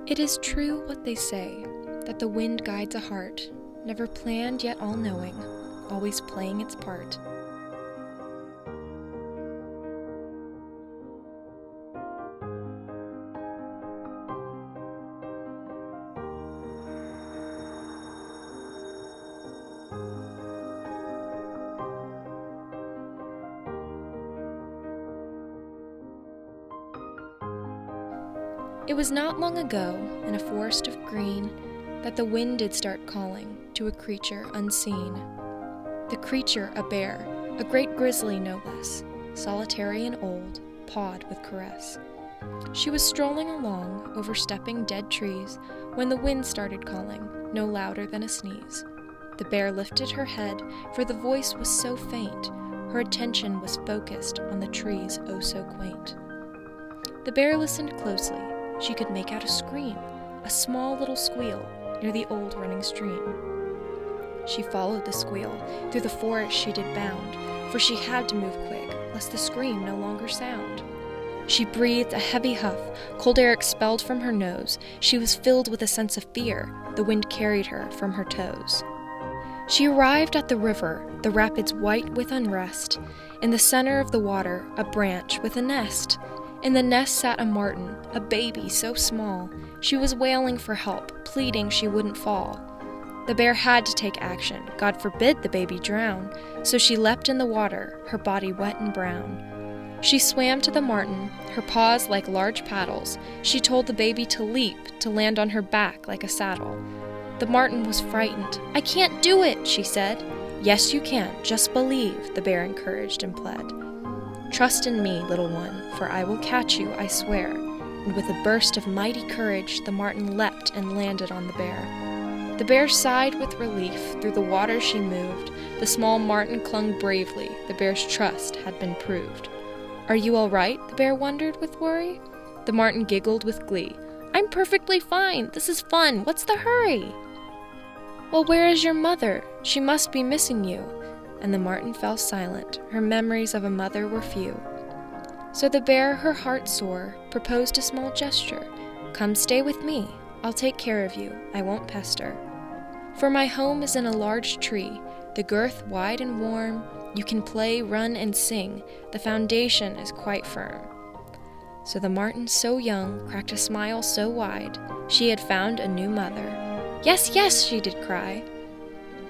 It is true what they say, that the wind guides a heart, never planned yet all-knowing, always playing its part. It was not long ago, in a forest of green, that the wind did start calling to a creature unseen. The creature a bear, a great grizzly no less, solitary and old, pawed with caress. She was strolling along, overstepping dead trees, when the wind started calling, no louder than a sneeze. The bear lifted her head, for the voice was so faint, her attention was focused on the trees oh so quaint. The bear listened closely. She could make out a scream, a small little squeal, near the old running stream. She followed the squeal, through the forest she did bound, for she had to move quick, lest the scream no longer sound. She breathed a heavy huff, cold air expelled from her nose. She was filled with a sense of fear, the wind carried her from her toes. She arrived at the river, the rapids white with unrest. In the center of the water, a branch with a nest. In the nest sat a marten, a baby so small. She was wailing for help, pleading she wouldn't fall. The bear had to take action. God forbid the baby drown. So she leapt in the water, her body wet and brown. She swam to the marten, her paws like large paddles. She told the baby to leap, to land on her back like a saddle. The marten was frightened. "I can't do it," she said. "Yes, you can. Just believe," the bear encouraged and pled. "Trust in me, little one, for I will catch you, I swear." And with a burst of mighty courage, the marten leapt and landed on the bear. The bear sighed with relief. Through the water she moved. The small marten clung bravely. The bear's trust had been proved. "Are you all right?" the bear wondered with worry. The marten giggled with glee. "I'm perfectly fine. This is fun. What's the hurry?" "Well, where is your mother? She must be missing you." And the marten fell silent. Her memories of a mother were few. So the bear, her heart sore, proposed a small gesture. "Come stay with me. I'll take care of you. I won't pester. For my home is in a large tree, the girth wide and warm. You can play, run, and sing. The foundation is quite firm." So the marten, so young, cracked a smile so wide. She had found a new mother. "Yes, yes," she did cry.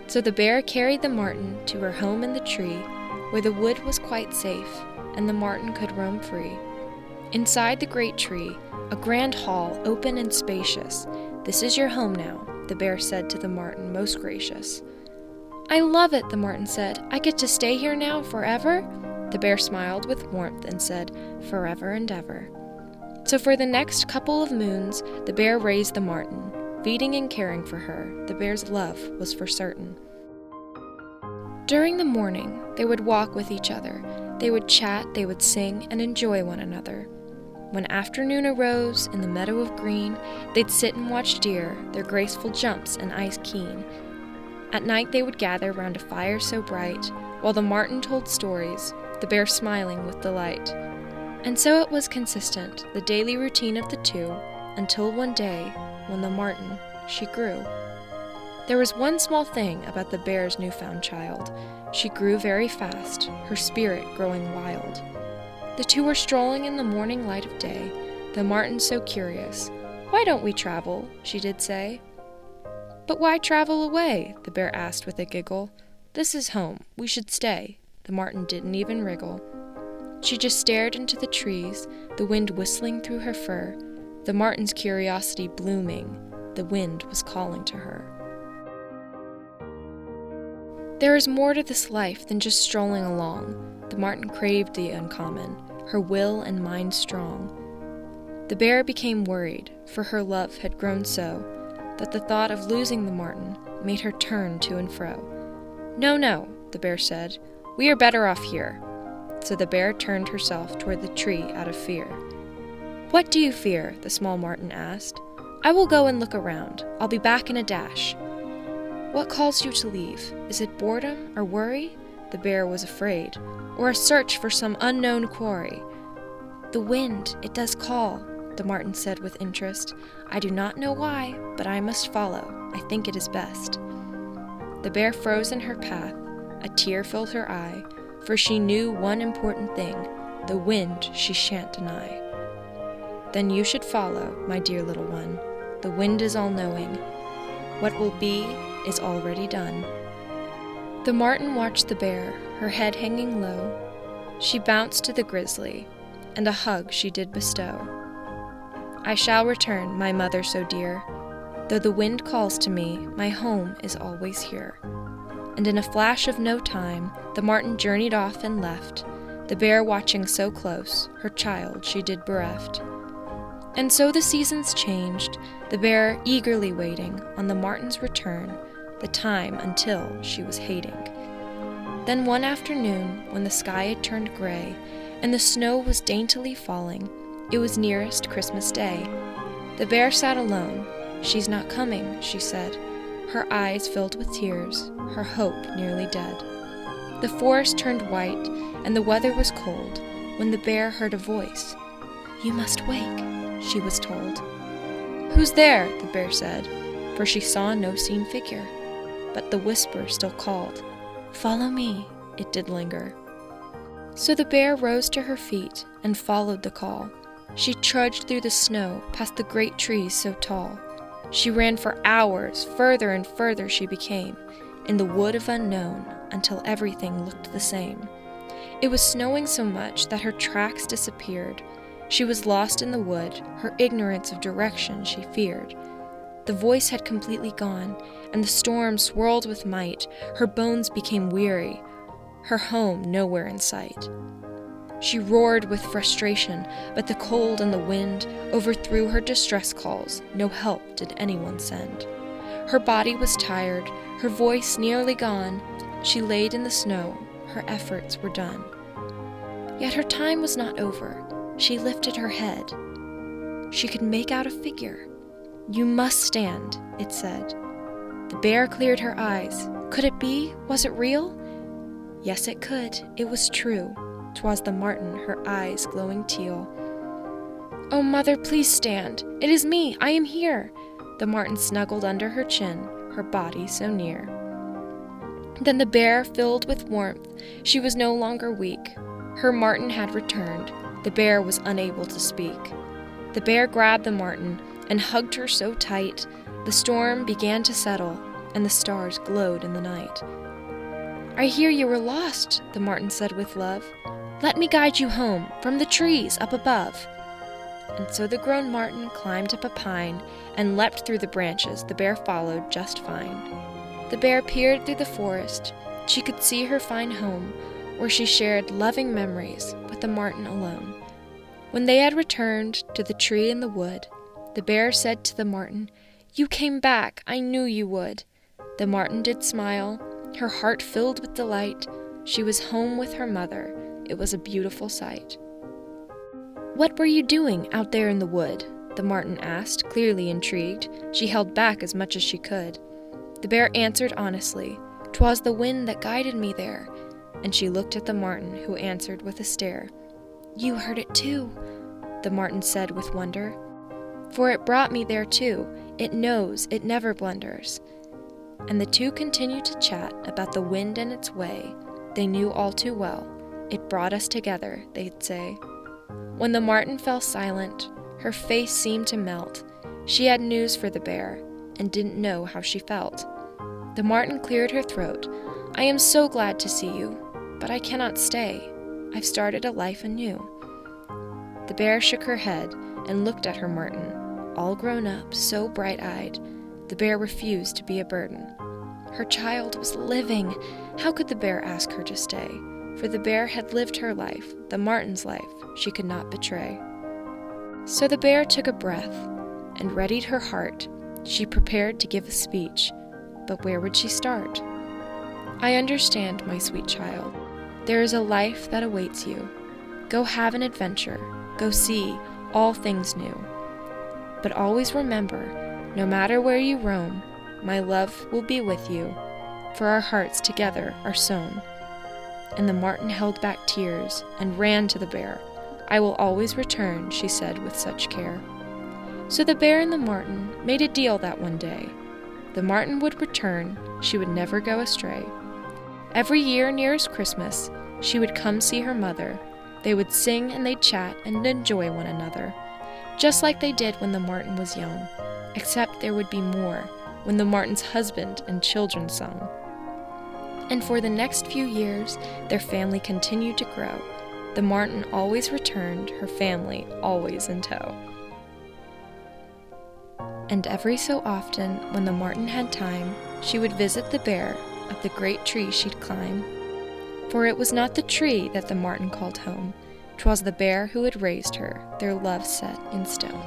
So the bear carried the marten to her home in the tree, where the wood was quite safe, and the marten could roam free. Inside the great tree, a grand hall, open and spacious. "This is your home now," the bear said to the marten, most gracious. "I love it," the marten said. "I get to stay here now forever?" The bear smiled with warmth and said, "Forever and ever." So for the next couple of moons, the bear raised the marten. Feeding and caring for her, the bear's love was for certain. During the morning, they would walk with each other. They would chat, they would sing, and enjoy one another. When afternoon arose, in the meadow of green, they'd sit and watch deer, their graceful jumps and eyes keen. At night they would gather round a fire so bright, while the marten told stories, the bear smiling with delight. And so it was consistent, the daily routine of the two, until one day, when the marten, she grew. There was one small thing about the bear's newfound child. She grew very fast, her spirit growing wild. The two were strolling in the morning light of day, the marten so curious. "Why don't we travel?" she did say. "But why travel away?" the bear asked with a giggle. "This is home. We should stay." The marten didn't even wriggle. She just stared into the trees, the wind whistling through her fur. The marten's curiosity blooming, the wind was calling to her. There is more to this life than just strolling along. The marten craved the uncommon, her will and mind strong. The bear became worried, for her love had grown so, that the thought of losing the marten made her turn to and fro. "No, no," the bear said, "we are better off here." So the bear turned herself toward the tree out of fear. "What do you fear?" the small marten asked. "I will go and look around. I'll be back in a dash." "What calls you to leave? Is it boredom or worry?" The bear was afraid. "Or a search for some unknown quarry?" "The wind, it does call. the marten said with interest. "I do not know why, but I must follow. I think it is best." The bear froze in her path. A tear filled her eye, for she knew one important thing: the wind she shan't deny. "Then you should follow, my dear little one. The wind is all-knowing. What will be is already done." The marten watched the bear, her head hanging low. She bounced to the grizzly, and a hug she did bestow. "I shall return, my mother so dear. Though the wind calls to me, my home is always here." And in a flash of no time, the marten journeyed off and left, the bear watching so close, her child she did bereft. And so the seasons changed, the bear eagerly waiting on the marten's return, the time until she was hating. Then one afternoon, when the sky had turned gray, and the snow was daintily falling, it was nearest Christmas Day. The bear sat alone. "She's not coming," she said, her eyes filled with tears, her hope nearly dead. The forest turned white, and the weather was cold, when the bear heard a voice. "You must wake," she was told. "Who's there?" the bear said, for she saw no seen figure. But the whisper still called. "Follow me," it did linger. So the bear rose to her feet and followed the call. She trudged through the snow, past the great trees so tall. She ran for hours, further and further she became, in the wood of unknown, until everything looked the same. It was snowing so much that her tracks disappeared. She was lost in the wood, her ignorance of direction she feared. The voice had completely gone, and the storm swirled with might. Her bones became weary, her home nowhere in sight. She roared with frustration, but the cold and the wind overthrew her distress calls. No help did anyone send. Her body was tired, her voice nearly gone. She laid in the snow, her efforts were done. Yet her time was not over. She lifted her head. She could make out a figure. "You must stand," it said. The bear cleared her eyes. Could it be? Was it real? Yes, it could. It was true. 'Twas the marten, her eyes glowing teal. "Oh, mother, please stand. It is me. I am here." The marten snuggled under her chin, her body so near. Then the bear filled with warmth. She was no longer weak. Her marten had returned. The bear was unable to speak. The bear grabbed the marten and hugged her so tight, the storm began to settle, and the stars glowed in the night. "I hear you were lost," the marten said with love. "Let me guide you home, from the trees up above." And so the grown marten climbed up a pine and leapt through the branches. The bear followed just fine. The bear peered through the forest. She could see her fine home, where she shared loving memories with the marten alone. When they had returned to the tree in the wood, the bear said to the marten, "You came back, I knew you would." The marten did smile, her heart filled with delight. She was home with her mother. It was a beautiful sight. "What were you doing out there in the wood?" the marten asked, clearly intrigued. She held back as much as she could. The bear answered honestly, "'Twas the wind that guided me there." And she looked at the marten, who answered with a stare. "You heard it too," the marten said with wonder. "For it brought me there too. It knows, it never blunders." And the two continued to chat about the wind and its way. They knew all too well. "It brought us together," they'd say. When the marten fell silent, her face seemed to melt. She had news for the bear, and didn't know how she felt. The marten cleared her throat. "I am so glad to see you, but I cannot stay. I've started a life anew." The bear shook her head and looked at her marten, all grown up, so bright-eyed. The bear refused to be a burden. Her child was living. How could the bear ask her to stay? For the bear had lived her life, the marten's life, she could not betray. So the bear took a breath and readied her heart. She prepared to give a speech, but where would she start? "I understand, my sweet child. There is a life that awaits you. Go have an adventure. Go see all things new. But always remember, no matter where you roam, my love will be with you, for our hearts together are sewn." And the marten held back tears and ran to the bear. I will always return," she said with such care. So the bear and the marten made a deal that one day the marten would return, she would never go astray. Every year nearest Christmas, she would come see her mother. They would sing and they'd chat and enjoy one another, just like they did when the marten was young, except there would be more when the marten's husband and children sung. And for the next few years, their family continued to grow. The marten always returned, her family always in tow. And every so often, when the marten had time, she would visit the bear, up the great tree she'd climb. For it was not the tree that the marten called home, 'twas the bear who had raised her, their love set in stone.